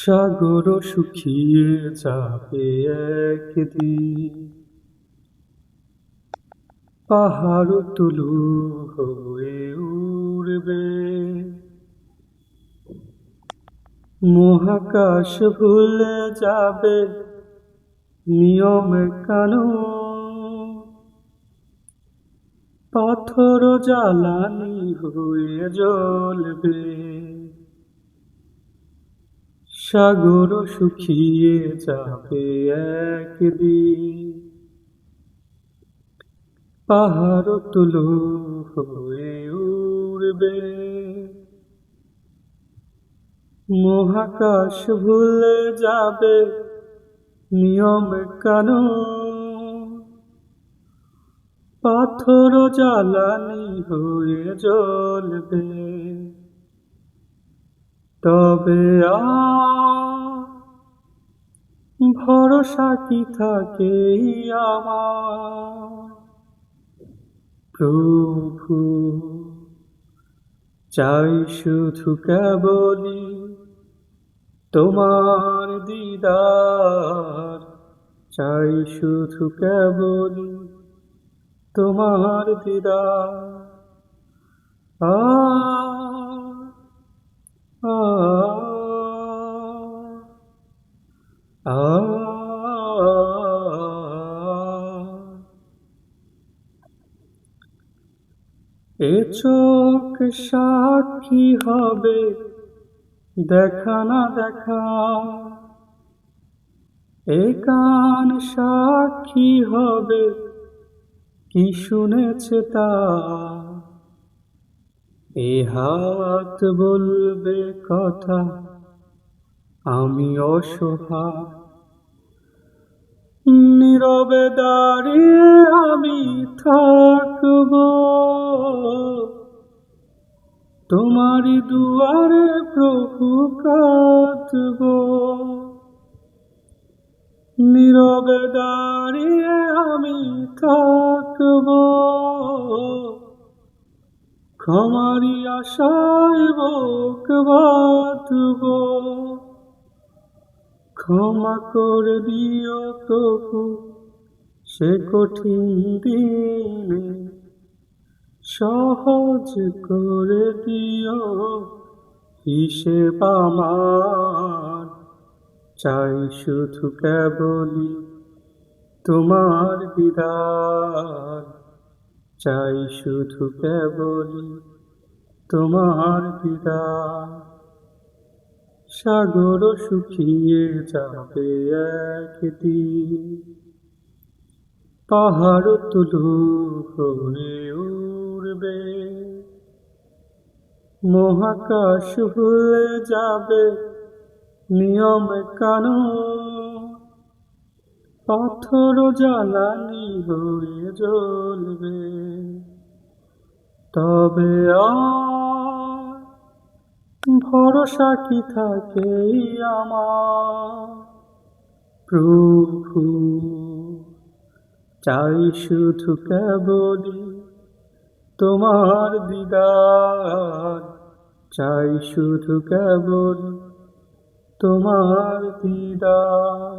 সাগর শুকিয়ে যাবে একদিন, পাহাড় তুলু হয়ে উড়বে, মহাকাশ ভুলে যাবে নিয়ম কানুন, পাথর জ্বালানি হয়ে জ্বলবে। সাগর শুকিয়ে যাবে একদিন, পাহাড় তুলো হয়ে উড়বে, মহাকাশ ভুলে যাবে নিয়ম কানুন, পাথর জ্বালানি হয়ে জ্বলবে। তবে ভরসা কি থাকে আমার প্রভু, চাই শুধু কেবলই তোমার দিদার, চাই শুধু কেবলই তোমার দিদার। আ আ আ এ চোখ সাক্ষী হবে দেখা না দেখা, এ কান সাক্ষী হবে কি শুনেছে তা, এ হাত বলবে কথা আমি অসহায়, নীরবে দাঁড়িয়ে আমি থাকবো তোমারই দুয়ারে প্রভু কাঁদবো, নীরবে দাঁড়িয়ে আমি থাকবো ক্ষমারি আশায় বুক বাঁধবো। ক্ষমা করে দিও প্রভু সে কঠিন দিনে, সহজ করে দিও হিসেব আমার, চাই শুধু কেবলই তোমার দিদার, চাই শুধু কেবলই তোমার দিদার। সাগর শুকিয়ে যাবে একদিন, পাহাড় তুলো হয়ে উড়বে, মহাকাশ ভুলে যাবে নিয়ম কানুন, পাথর জ্বালানি হয়ে জ্বলবে। তবে ভরসা কি থাকে আমার প্রভু, চাই শুধু কেবলই তোমার দিদার, চাই শুধু কেবল তোমার দিদার।